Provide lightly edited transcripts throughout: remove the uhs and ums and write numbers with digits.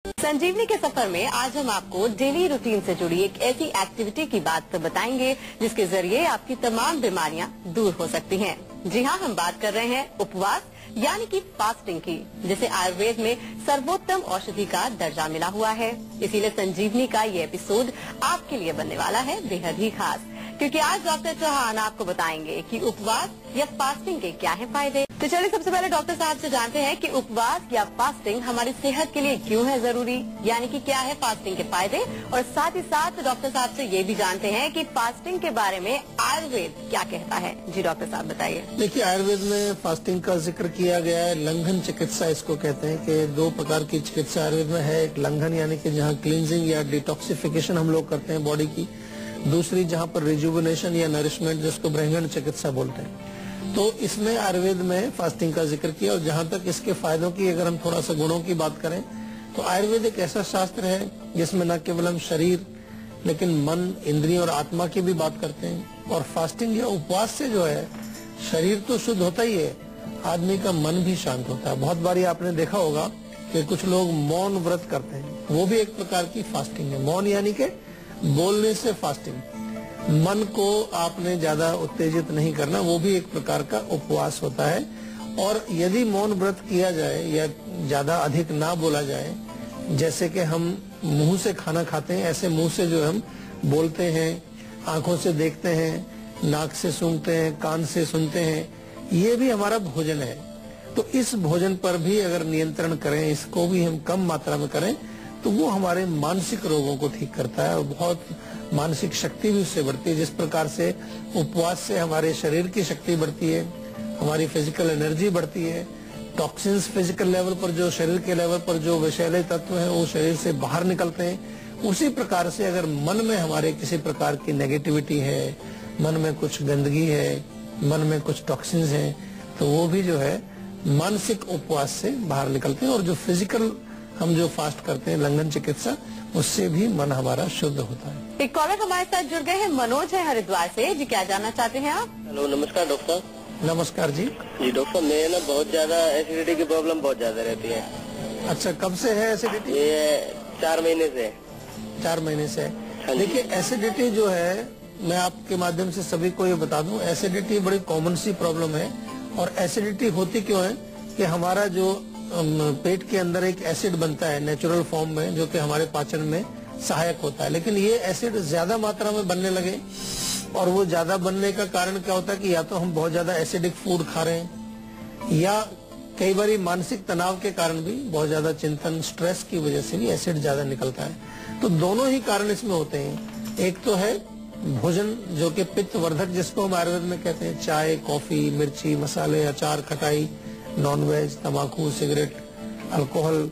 संजीवनी के सफर में आज हम आपको डेली रूटीन से जुड़ी एक ऐसी एक्टिविटी की बात बताएंगे जिसके जरिए आपकी तमाम बीमारियां दूर हो सकती हैं। जी हाँ, हम बात कर रहे हैं उपवास यानी कि फास्टिंग की, जिसे आयुर्वेद में सर्वोत्तम औषधि का दर्जा मिला हुआ है। इसीलिए संजीवनी का ये एपिसोड आपके लिए बनने वाला है बेहद ही खास, क्योंकि आज डॉक्टर चौहान आपको बताएंगे कि उपवास या फास्टिंग के क्या है फायदे। तो चलिए सबसे पहले डॉक्टर साहब से जानते हैं कि उपवास या फास्टिंग हमारी सेहत के लिए क्यों है जरूरी, यानी कि क्या है फास्टिंग के फायदे, और साथ ही साथ डॉक्टर साहब से ये भी जानते हैं कि फास्टिंग के बारे में आयुर्वेद क्या कहता है। जी डॉक्टर साहब बताइए। देखिए, आयुर्वेद में फास्टिंग का जिक्र किया गया है। लंघन चिकित्सा इसको कहते हैं कि दो प्रकार की चिकित्सा आयुर्वेद में है। एक लंघन यानी कि जहाँ क्लींजिंग या डिटॉक्सिफिकेशन हम लोग करते हैं बॉडी की, दूसरी जहाँ पर रिजुविनेशन या नरिशमेंट, जिसको ब्रह्मण चिकित्सा बोलते हैं। तो इसमें आयुर्वेद में फास्टिंग का जिक्र किया। और जहाँ तक इसके फायदों की, अगर हम थोड़ा सा गुणों की बात करें, तो आयुर्वेद एक ऐसा शास्त्र है जिसमें न केवल हम शरीर लेकिन मन, इंद्रिय और आत्मा की भी बात करते हैं। और फास्टिंग या उपवास से जो है शरीर तो शुद्ध होता ही है, आदमी का मन भी शांत होता है। बहुत बारी आपने देखा होगा कि कुछ लोग मौन व्रत करते हैं, वो भी एक प्रकार की फास्टिंग है। मौन यानी कि बोलने से फास्टिंग, मन को आपने ज्यादा उत्तेजित नहीं करना, वो भी एक प्रकार का उपवास होता है। और यदि मौन व्रत किया जाए या ज्यादा अधिक ना बोला जाए, जैसे कि हम मुंह से खाना खाते हैं, ऐसे मुंह से जो हम बोलते हैं, आंखों से देखते हैं, नाक से सूंघते हैं, कान से सुनते हैं, ये भी हमारा भोजन है। तो इस भोजन पर भी अगर नियंत्रण करें, इसको भी हम कम मात्रा में करें, तो वो हमारे मानसिक रोगों को ठीक करता है और बहुत मानसिक शक्ति भी उससे बढ़ती है। जिस प्रकार से उपवास से हमारे शरीर की शक्ति बढ़ती है, हमारी फिजिकल एनर्जी बढ़ती है, टॉक्सिन्स फिजिकल लेवल पर, जो शरीर के लेवल पर जो विषैले तत्व हैं वो शरीर से बाहर निकलते हैं। उसी प्रकार से अगर मन में हमारे किसी प्रकार की नेगेटिविटी है, मन में कुछ गंदगी है, मन में कुछ टॉक्सिन्स हैं, तो वो भी जो है मानसिक उपवास से बाहर निकलते हैं। और जो फिजिकल हम जो फास्ट करते हैं, लंघन चिकित्सा, उससे भी मन हमारा शुद्ध होता है। एक कॉलर हमारे साथ जुड़ गए हैं, मनोज है हरिद्वार से। जी क्या जानना चाहते हैं आप? हेलो, नमस्कार डॉक्टर साहब। नमस्कार जी। जी डॉक्टर, मेरे ना बहुत ज्यादा एसिडिटी की प्रॉब्लम बहुत ज्यादा रहती है। अच्छा, कब से है एसिडिटी? ये 4 महीने से। 4 महीने से। हाँ देखिए, एसिडिटी जो है, मैं आपके माध्यम से सभी को ये बता दूं, एसिडिटी बड़ी कॉमन सी प्रॉब्लम है। और एसिडिटी होती क्यों है कि हमारा जो पेट के अंदर एक एसिड बनता है नेचुरल फॉर्म में, जो कि हमारे पाचन में सहायक होता है, लेकिन ये एसिड ज्यादा मात्रा में बनने लगे। और वो ज्यादा बनने का कारण क्या होता है कि या तो हम बहुत ज्यादा एसिडिक फूड खा रहे हैं, या कई बार मानसिक तनाव के कारण भी, बहुत ज्यादा चिंतन, स्ट्रेस की वजह से भी एसिड ज्यादा निकलता है। तो दोनों ही कारण इसमें होते हैं। एक तो है भोजन, जो कि पित्त वर्धक, जिसको हम आयुर्वेद में कहते हैं, चाय, कॉफी, मिर्ची, मसाले, अचार, खटाई, नॉनवेज, तंबाकू, सिगरेट, अल्कोहल,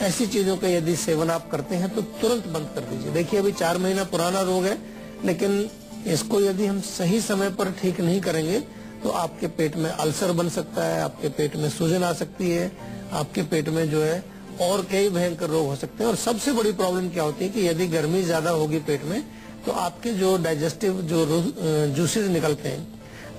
ऐसी चीजों का यदि सेवन आप करते हैं तो तुरंत बंद कर दीजिए। देखिए, अभी 4 महीना पुराना रोग है, लेकिन इसको यदि हम सही समय पर ठीक नहीं करेंगे तो आपके पेट में अल्सर बन सकता है, आपके पेट में सूजन आ सकती है, आपके पेट में जो है और कई भयंकर रोग हो सकते हैं। और सबसे बड़ी प्रॉब्लम क्या होती है कि यदि गर्मी ज्यादा होगी पेट में, तो आपके जो डाइजेस्टिव जो जूसेस निकलते हैं,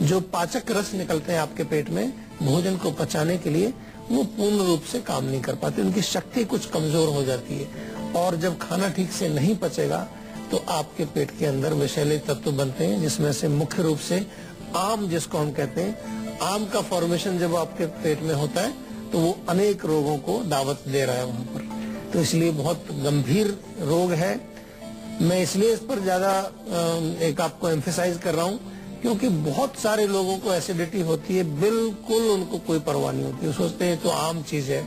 जो पाचक रस निकलते हैं आपके पेट में भोजन को पचाने के लिए, वो पूर्ण रूप से काम नहीं कर पाते, उनकी शक्ति कुछ कमजोर हो जाती है। और जब खाना ठीक से नहीं पचेगा तो आपके पेट के अंदर विषैले तत्व बनते हैं, जिसमें से मुख्य रूप से आम, जिसको हम कहते हैं, आम का फॉर्मेशन जब आपके पेट में होता है तो वो अनेक रोगों को दावत दे रहा है वहाँ पर। तो इसलिए बहुत गंभीर रोग है। मैं इसलिए इस पर ज्यादा एक आपको एम्फेसाइज कर रहा हूँ, क्योंकि बहुत सारे लोगों को एसिडिटी होती है, बिल्कुल उनको कोई परवाह नहीं होती, वो सोचते हैं तो आम चीज है,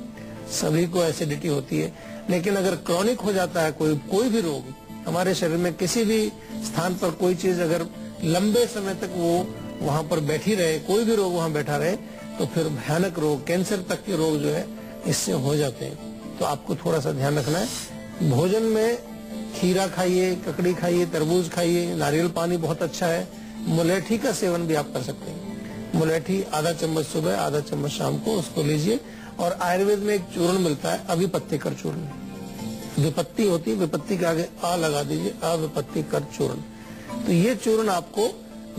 सभी को एसिडिटी होती है। लेकिन अगर क्रॉनिक हो जाता है कोई भी रोग हमारे शरीर में, किसी भी स्थान पर कोई चीज अगर लंबे समय तक वो वहाँ पर बैठी रहे, कोई भी रोग वहाँ बैठा रहे, तो फिर भयानक रोग, कैंसर तक के रोग जो है इससे हो जाते हैं। तो आपको थोड़ा सा ध्यान रखना है। भोजन में खीरा खाइए, ककड़ी खाइए, तरबूज खाइए, नारियल पानी बहुत अच्छा है। मुलेठी का सेवन भी आप कर सकते हैं। मुलेठी आधा चम्मच सुबह, आधा चम्मच शाम को, उसको लीजिए। और आयुर्वेद में एक चूर्ण मिलता है, अविपत्तिकर चूर्ण। विपत्ति होती है, विपत्ति के आगे आ लगा दीजिए, अविपत्तिकर चूर्ण। तो ये चूर्ण आपको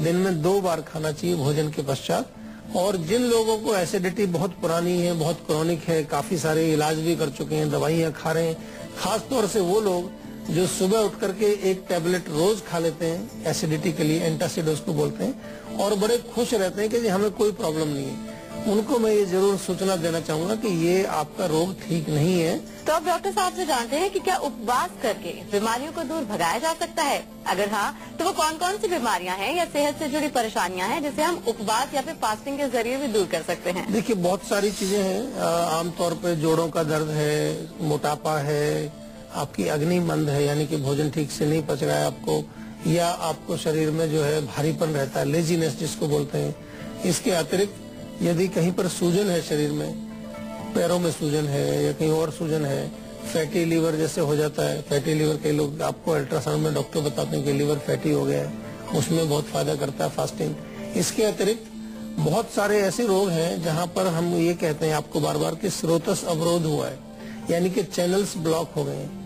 दिन में 2 बार खाना चाहिए भोजन के पश्चात। और जिन लोगों को एसिडिटी बहुत पुरानी है, बहुत क्रॉनिक है, काफी सारे इलाज भी कर चुके हैं, दवाइयां खा रहे हैं, खास तौर से वो लोग जो सुबह उठ करके एक टैबलेट रोज खा लेते हैं एसिडिटी के लिए, एंटासिड उसको बोलते हैं, और बड़े खुश रहते हैं कि जी हमें कोई प्रॉब्लम नहीं है, उनको मैं ये जरूर सूचना देना चाहूंगा कि ये आपका रोग ठीक नहीं है। तो अब डॉक्टर साहब से जानते हैं कि क्या उपवास करके बीमारियों को दूर भगाया जा सकता है? अगर हाँ, तो वो कौन कौन सी बीमारियां हैं या सेहत से जुड़ी परेशानियां हैं जिसे हम उपवास या फिर फास्टिंग के जरिए भी दूर कर सकते हैं? देखिए, बहुत सारी चीजें हैं। आमतौर पे जोड़ों का दर्द है, मोटापा है, आपकी अग्नि मंद है, यानी कि भोजन ठीक से नहीं पच रहा है आपको, या आपको शरीर में जो है भारीपन रहता है, लेजीनेस जिसको बोलते हैं। इसके अतिरिक्त यदि कहीं पर सूजन है शरीर में, पैरों में सूजन है या कहीं और सूजन है, फैटी लीवर जैसे हो जाता है, फैटी लीवर के लोग आपको अल्ट्रासाउंड में डॉक्टर बताते हैं कि लीवर फैटी हो गया है, उसमें बहुत फायदा करता है फास्टिंग। इसके अतिरिक्त बहुत सारे ऐसे रोग हैं जहां पर हम ये कहते हैं आपको बार बार कि स्रोतस अवरोध हुआ है, यानी कि चैनल्स ब्लॉक हो गए हैं।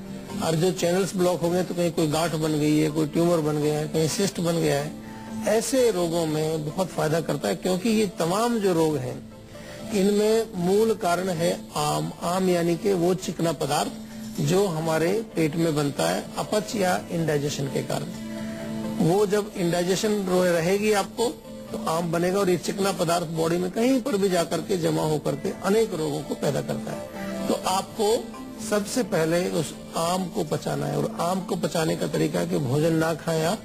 और जो चैनल्स ब्लॉक हो गए तो कहीं कोई गांठ बन गई है, कोई ट्यूमर बन गया है, कहीं सिस्ट बन गया है, ऐसे रोगों में बहुत फायदा करता है, क्योंकि ये तमाम जो रोग हैं इनमें मूल कारण है आम यानी कि वो चिकना पदार्थ जो हमारे पेट में बनता है अपच या इंडाइजेशन के कारण। वो जब इंडाइजेशन रहेगी आपको तो आम बनेगा, और ये चिकना पदार्थ बॉडी में कहीं पर भी जाकर के जमा होकर के अनेक रोगों को पैदा करता है। तो आपको सबसे पहले उस आम को पचाना है, और आम को पचाने का तरीका है कि भोजन ना खाएं आप,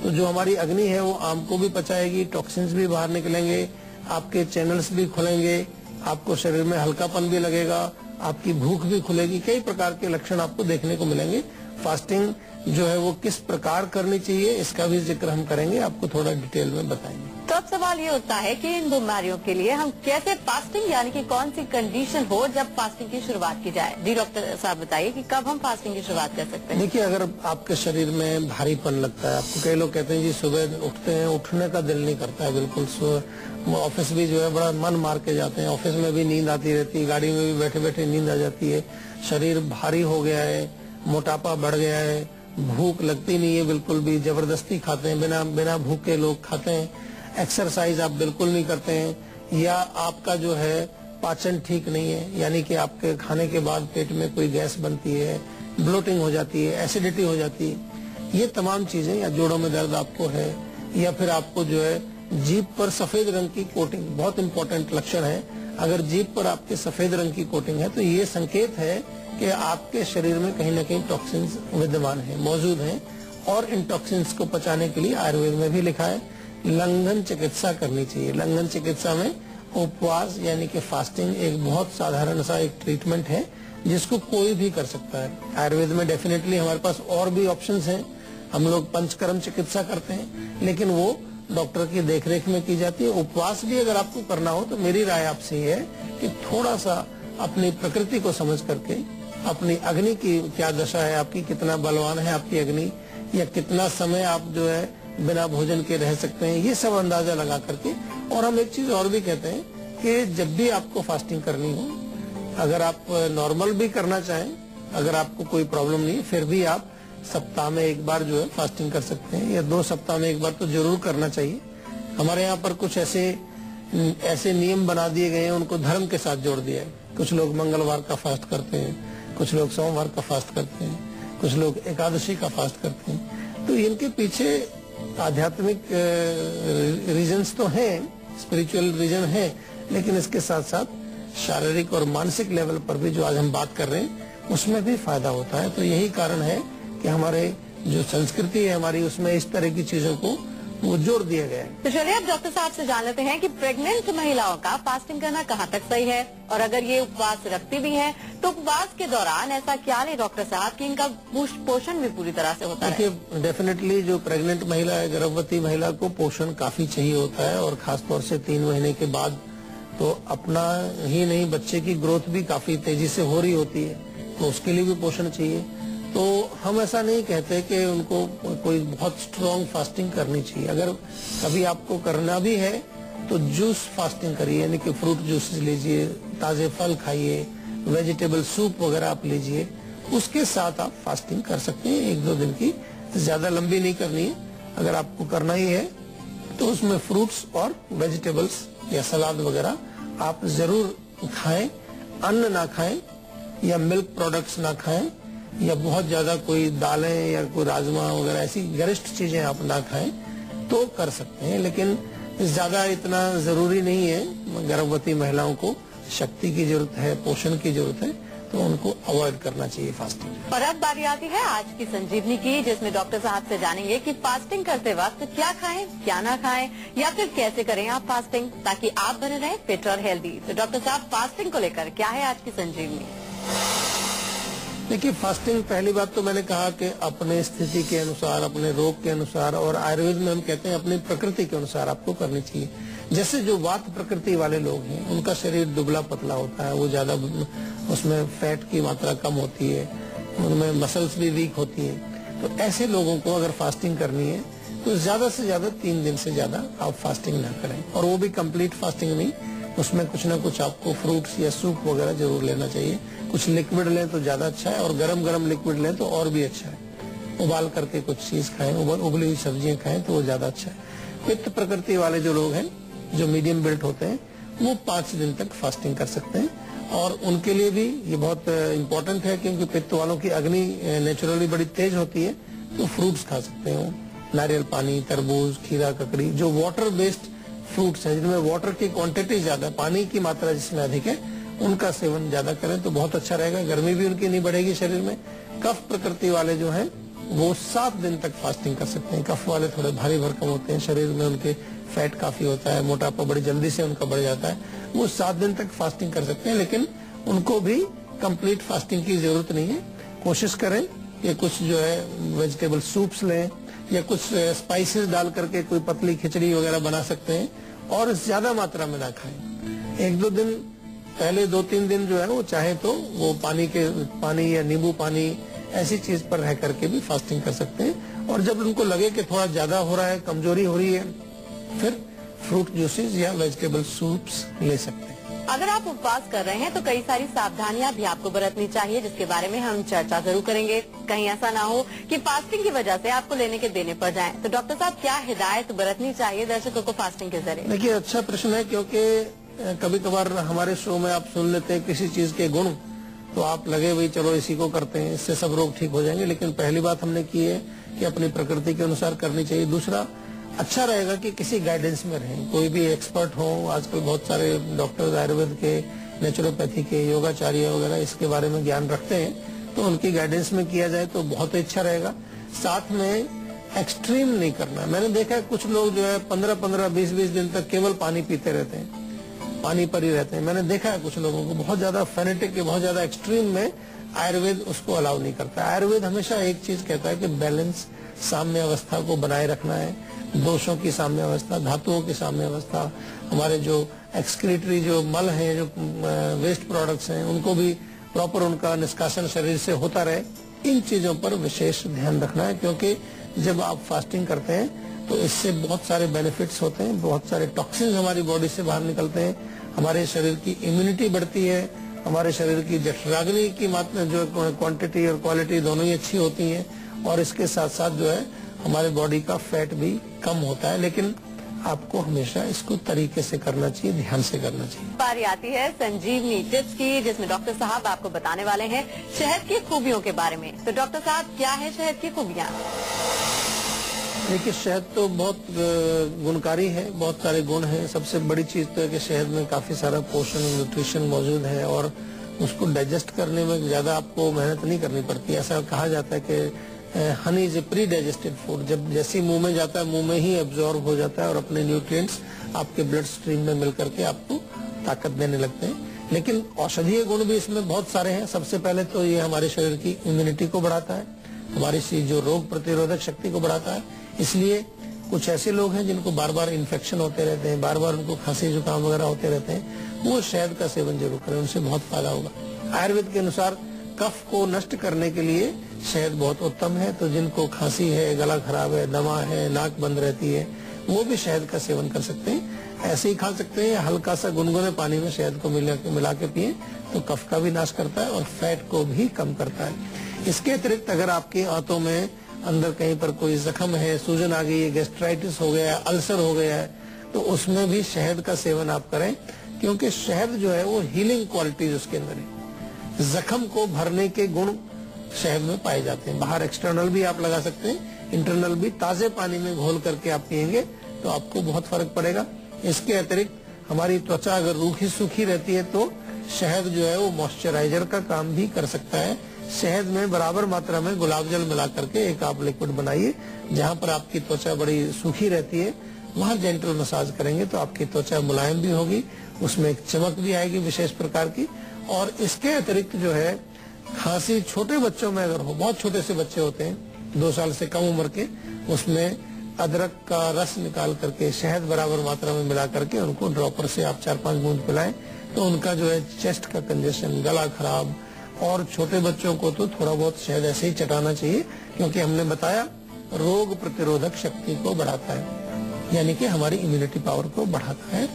तो जो हमारी अग्नि है वो आम को भी पचाएगी, टॉक्सिन्स भी बाहर निकलेंगे, आपके चैनल्स भी खुलेंगे, आपको शरीर में हल्कापन भी लगेगा, आपकी भूख भी खुलेगी, कई प्रकार के लक्षण आपको देखने को मिलेंगे। फास्टिंग जो है वो किस प्रकार करनी चाहिए इसका भी जिक्र हम करेंगे, आपको थोड़ा डिटेल में बताएंगे। तो अब सवाल ये उठता है कि इन बीमारियों के लिए हम कैसे फास्टिंग, यानी कि कौन सी कंडीशन हो जब फास्टिंग की शुरुआत की जाए? जी डॉक्टर साहब बताइए कि कब हम फास्टिंग की शुरुआत कर सकते हैं? देखिए, अगर आपके शरीर में भारीपन लगता है, आपको कई लोग कहते हैं जी सुबह उठते हैं, उठने का दिल नहीं करता है बिल्कुल, ऑफिस भी जो है बड़ा मन मार के जाते हैं, ऑफिस में भी नींद आती रहती है, गाड़ी में भी बैठे बैठे नींद आ जाती है, शरीर भारी हो गया है, मोटापा बढ़ गया है, भूख लगती नहीं है बिल्कुल भी, जबरदस्ती खाते हैं, बिना भूख के लोग खाते हैं, एक्सरसाइज आप बिल्कुल नहीं करते हैं, या आपका जो है पाचन ठीक नहीं है, यानी कि आपके खाने के बाद पेट में कोई गैस बनती है, ब्लोटिंग हो जाती है, एसिडिटी हो जाती है, ये तमाम चीजें, या जोड़ों में दर्द आपको है, या फिर आपको जो है जीभ पर सफेद रंग की कोटिंग, बहुत इंपॉर्टेंट लक्षण है। अगर जीभ पर आपके सफेद रंग की कोटिंग है तो ये संकेत है कि आपके शरीर में कहीं न कहीं टॉक्सिन्स विद्यमान है, मौजूद हैं, और इन टॉक्सिन्स को पचाने के लिए आयुर्वेद में भी लिखा है लंघन चिकित्सा करनी चाहिए। लंघन चिकित्सा में उपवास यानी कि फास्टिंग एक बहुत साधारण सा एक ट्रीटमेंट है जिसको कोई भी कर सकता है। आयुर्वेद में डेफिनेटली हमारे पास और भी ऑप्शंस हैं, हम लोग पंचकर्म चिकित्सा करते हैं, लेकिन वो डॉक्टर की देखरेख में की जाती है। उपवास भी अगर आपको करना हो तो मेरी राय आपसे ये है कि थोड़ा सा अपनी प्रकृति को समझ करके, अपनी अग्नि की क्या दशा है आपकी, कितना बलवान है आपकी अग्नि, या कितना समय आप जो है बिना भोजन के रह सकते हैं, ये सब अंदाजा लगा करके। और हम एक चीज और भी कहते हैं कि जब भी आपको फास्टिंग करनी हो, अगर आप नॉर्मल भी करना चाहें, अगर आपको कोई प्रॉब्लम नहीं है, फिर भी आप सप्ताह में एक बार जो है फास्टिंग कर सकते हैं, या 2 सप्ताह में एक बार तो जरूर करना चाहिए। हमारे यहाँ पर कुछ ऐसे नियम बना दिए गए हैं, उनको धर्म के साथ जोड़ दिया है। कुछ लोग मंगलवार का फास्ट करते हैं, कुछ लोग सोमवार का फास्ट करते हैं, कुछ लोग एकादशी का फास्ट करते हैं। तो इनके पीछे आध्यात्मिक रीजंस तो हैं, स्पिरिचुअल रीजन है, लेकिन इसके साथ साथ शारीरिक और मानसिक लेवल पर भी जो आज हम बात कर रहे हैं उसमें भी फायदा होता है। तो यही कारण है कि हमारे जो संस्कृति है हमारी, उसमें इस तरह की चीजों को वो जोड़ दिया गया है। तो चलिए अब डॉक्टर साहब से जान लेते हैं कि प्रेग्नेंट महिलाओं का फास्टिंग करना कहाँ तक सही है, और अगर ये उपवास रखती भी हैं तो उपवास के दौरान ऐसा क्या ले डॉक्टर साहब कि इनका पोषण भी पूरी तरह से होता है? देखिए, डेफिनेटली जो प्रेग्नेंट महिला है, गर्भवती महिला को पोषण काफी चाहिए होता है, और खासतौर से 3 महीने के बाद तो अपना ही नहीं, बच्चे की ग्रोथ भी काफी तेजी से हो रही होती है, तो उसके लिए भी पोषण चाहिए। तो हम ऐसा नहीं कहते कि उनको कोई बहुत स्ट्रॉन्ग फास्टिंग करनी चाहिए। अगर कभी आपको करना भी है तो जूस फास्टिंग करिए, यानी कि फ्रूट जूसेस लीजिए, ताजे फल खाइए, वेजिटेबल सूप वगैरह आप लीजिए, उसके साथ आप फास्टिंग कर सकते हैं 1-2 दिन की, ज्यादा लंबी नहीं करनी है। अगर आपको करना ही है तो उसमें फ्रूट्स और वेजिटेबल्स या सलाद वगैरह आप जरूर खाएं, अन्न ना खाएं या मिल्क प्रोडक्ट्स ना खाएं, या बहुत ज्यादा कोई दालें या कोई राजमा वगैरह ऐसी गरिष्ठ चीजें आप ना खाएं तो कर सकते हैं, लेकिन ज्यादा इतना जरूरी नहीं है। गर्भवती महिलाओं को शक्ति की जरूरत है, पोषण की जरूरत है, तो उनको अवॉइड करना चाहिए फास्टिंग। और अब बारी आती है आज की संजीवनी की, जिसमें डॉक्टर साहब से जानेंगे कि फास्टिंग करते वक्त क्या खाएं, क्या ना खाएं, या फिर कैसे करें आप फास्टिंग ताकि आप बने रहें फिट और हेल्दी। तो डॉक्टर साहब, फास्टिंग को लेकर क्या है आज की संजीवनी? देखिए, फास्टिंग पहली बात तो मैंने कहा कि अपने स्थिति के अनुसार, अपने रोग के अनुसार, और आयुर्वेद में हम कहते हैं अपनी प्रकृति के अनुसार आपको करनी चाहिए। जैसे जो वात प्रकृति वाले लोग हैं उनका शरीर दुबला पतला होता है, वो ज्यादा उसमें फैट की मात्रा कम होती है, उनमें मसल्स भी वीक होती हैं। तो ऐसे लोगों को अगर फास्टिंग करनी है तो ज्यादा से ज्यादा 3 दिन से ज्यादा आप फास्टिंग ना करें, और वो भी कंप्लीट फास्टिंग नहीं, उसमें कुछ ना कुछ आपको फ्रूट्स या सूप वगैरह जरूर लेना चाहिए। कुछ लिक्विड लें तो ज्यादा अच्छा है, और गरम गरम लिक्विड लें तो और भी अच्छा है। उबाल करके कुछ चीज खाएं, उबली हुई सब्जियां खाएं तो वो ज्यादा अच्छा है। पित्त प्रकृति वाले जो लोग हैं, जो मीडियम बिल्ट होते हैं, वो 5 दिन तक फास्टिंग कर सकते हैं, और उनके लिए भी ये बहुत इम्पोर्टेंट है, क्योंकि पित्त वालों की अग्नि नेचुरली बड़ी तेज होती है। तो फ्रूट्स खा सकते हैं, नारियल पानी, तरबूज, खीरा, ककड़ी, जो वाटर बेस्ड फ्रूट्स हैं, जिनमें वाटर की क्वांटिटी ज्यादा, पानी की मात्रा जिसमें अधिक है, उनका सेवन ज्यादा करें तो बहुत अच्छा रहेगा। गर्मी भी उनकी नहीं बढ़ेगी शरीर में। कफ प्रकृति वाले जो हैं वो 7 दिन तक फास्टिंग कर सकते हैं। कफ वाले थोड़े भारी भरकम होते हैं, शरीर में उनके फैट काफी होता है, मोटापा बड़ी जल्दी से उनका बढ़ जाता है, वो 7 दिन तक फास्टिंग कर सकते हैं। लेकिन उनको भी कंप्लीट फास्टिंग की जरूरत नहीं है। कोशिश करें कि कुछ जो है वेजिटेबल सूप्स लें, या कुछ स्पाइसेस डाल करके कोई पतली खिचड़ी वगैरह बना सकते हैं, और ज्यादा मात्रा में ना खाएं। 1-2 दिन पहले 2-3 दिन जो है वो चाहे तो वो पानी या नींबू पानी ऐसी चीज पर रह करके भी फास्टिंग कर सकते हैं। और जब उनको लगे कि थोड़ा ज्यादा हो रहा है, कमजोरी हो रही है, फिर फ्रूट जूसेस या वेजिटेबल सूप्स ले सकते हैं। अगर आप उपवास कर रहे हैं तो कई सारी सावधानियां भी आपको बरतनी चाहिए, जिसके बारे में हम चर्चा जरूर करेंगे। कहीं ऐसा ना हो कि फास्टिंग की वजह से आपको लेने के देने पड़ जाएं। तो डॉक्टर साहब, क्या हिदायत बरतनी चाहिए दर्शकों को फास्टिंग के जरिए? देखिए, अच्छा प्रश्न है, क्योंकि कभी कभार हमारे शो में आप सुन लेते हैं किसी चीज के गुण, तो आप लगे भाई चलो इसी को करते हैं, इससे सब रोग ठीक हो जाएंगे। लेकिन पहली बात हमने की है कि अपनी प्रकृति के अनुसार करनी चाहिए। दूसरा, अच्छा रहेगा कि किसी गाइडेंस में रहें, कोई भी एक्सपर्ट हो। आजकल बहुत सारे डॉक्टर आयुर्वेद के, नेचुरोपैथी के, योगाचार्य वगैरह इसके बारे में ज्ञान रखते हैं, तो उनकी गाइडेंस में किया जाए तो बहुत अच्छा रहेगा। साथ में एक्सट्रीम नहीं करना। मैंने देखा है कुछ लोग जो है 15-15, 20-20 दिन तक केवल पानी पीते रहते हैं, पानी पर ही रहते हैं। मैंने देखा है कुछ लोगों को बहुत ज्यादा फेनेटिक, बहुत ज्यादा एक्सट्रीम में आयुर्वेद उसको अलाउ नहीं करता। आयुर्वेद हमेशा एक चीज कहता है कि बैलेंस, साम्य अवस्था को बनाए रखना है। दोषों की साम्य अवस्था, धातुओं की साम्य अवस्था, हमारे जो एक्सक्रीटरी जो मल है, जो वेस्ट प्रोडक्ट्स हैं, उनको भी प्रॉपर उनका निष्कासन शरीर से होता रहे। इन चीजों पर विशेष ध्यान रखना है, क्योंकि जब आप फास्टिंग करते हैं तो इससे बहुत सारे बेनिफिट्स होते हैं, बहुत सारे टॉक्सिन्स हमारी बॉडी से बाहर निकलते हैं, हमारे शरीर की इम्यूनिटी बढ़ती है, हमारे शरीर की जठराग्नि की मात्रा, जो क्वांटिटी और क्वालिटी दोनों ही अच्छी होती है, और इसके साथ साथ जो है हमारे बॉडी का फैट भी कम होता है। लेकिन आपको हमेशा इसको तरीके से करना चाहिए, ध्यान से करना चाहिए। बारी आती है संजीवनी टिप्स की, जिसमें डॉक्टर साहब आपको बताने वाले हैं शहद की खूबियों के बारे में। तो डॉक्टर साहब, क्या है शहद की खूबियाँ? देखिए, शहद तो बहुत गुणकारी है, बहुत सारे गुण हैं। सबसे बड़ी चीज तो है कि शहद में काफी सारा पोषण, न्यूट्रिशन मौजूद है, और उसको डाइजेस्ट करने में ज्यादा आपको मेहनत नहीं करनी पड़ती। ऐसा कहा जाता है कि honey is a pre digested food, जब जैसे मुंह में जाता है मुंह में ही एब्जॉर्ब हो जाता है, और अपने न्यूट्रिएंट्स आपके ब्लड स्ट्रीम में मिल करके आपको ताकत देने लगते हैं। लेकिन औषधीय गुण भी इसमें बहुत सारे हैं। सबसे पहले तो ये हमारे शरीर की इम्यूनिटी को बढ़ाता है, हमारी जो रोग प्रतिरोधक शक्ति को बढ़ाता है। इसलिए कुछ ऐसे लोग हैं जिनको बार बार इन्फेक्शन होते रहते हैं, बार बार उनको खांसी जुकाम वगैरह होते रहते हैं, वो शहद का सेवन जरूर करें, उनसे बहुत फायदा होगा। आयुर्वेद के अनुसार कफ को नष्ट करने के लिए शहद बहुत उत्तम है। तो जिनको खांसी है, गला खराब है, दमा है, नाक बंद रहती है, वो भी शहद का सेवन कर सकते हैं। ऐसे ही खा सकते हैं, हल्का सा गुनगुने पानी में शहद को मिला के पिए तो कफ का भी नाश करता है और फैट को भी कम करता है। इसके अतिरिक्त अगर आपके आंतों में अंदर कहीं पर कोई जख्म है, सूजन आ गई है, गैस्ट्राइटिस हो गया है, अल्सर हो गया है, तो उसमें भी शहद का सेवन आप करें, क्योंकि शहद जो है वो हीलिंग क्वालिटीज उसके अंदर है। जख्म को भरने के गुण शहद में पाए जाते हैं। बाहर एक्सटर्नल भी आप लगा सकते हैं, इंटरनल भी ताजे पानी में घोल करके आप पियेंगे तो आपको बहुत फर्क पड़ेगा। इसके अतिरिक्त हमारी त्वचा अगर रूखी सूखी रहती है तो शहद जो है वो मॉइस्चराइजर का काम भी कर सकता है। शहद में बराबर मात्रा में गुलाब जल मिला करके एक आप लिक्विड बनाइए, जहाँ पर आपकी त्वचा बड़ी सूखी रहती है वहाँ जेंटल मसाज करेंगे तो आपकी त्वचा मुलायम भी होगी, उसमें एक चमक भी आएगी विशेष प्रकार की। और इसके अतिरिक्त जो है खांसी छोटे बच्चों में अगर हो, बहुत छोटे से बच्चे होते हैं 2 साल से कम उम्र के, उसमें अदरक का रस निकाल करके शहद बराबर मात्रा में मिला करके उनको ड्रॉपर से आप 4-5 बूंद पिलाएं तो उनका जो है चेस्ट का कंजेशन, गला खराब, और छोटे बच्चों को तो थोड़ा बहुत शहद ऐसे ही चटाना चाहिए क्योंकि हमने बताया रोग प्रतिरोधक शक्ति को बढ़ाता है, यानी कि हमारी इम्यूनिटी पावर को बढ़ाता है।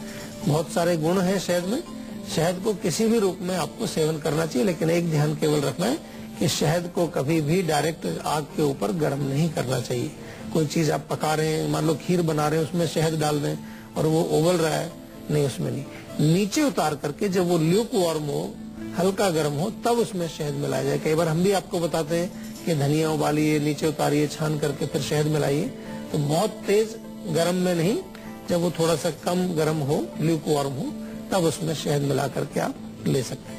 बहुत सारे गुण हैं शहद में। शहद को किसी भी रूप में आपको सेवन करना चाहिए, लेकिन एक ध्यान केवल रखना है कि शहद को कभी भी डायरेक्ट आग के ऊपर गर्म नहीं करना चाहिए। कोई चीज आप पका रहे हैं, मान लो खीर बना रहे हैं, उसमें शहद डाल दें और वो उबल रहा है, नहीं, उसमें नहीं, नीचे उतार करके जब वो ल्यूक वार्म हो, हल्का गर्म हो, तब उसमें शहद मिलाया जाए। कई बार हम भी आपको बताते हैं कि धनिया उबालिए, नीचे उतारिए, छान करके फिर शहद मिलाइए, तो बहुत तेज गर्म में नहीं, जब वो थोड़ा सा कम गर्म हो, ल्यूक वार्म हो, तब उसमें शहद मिला करके आप ले सकते हैं।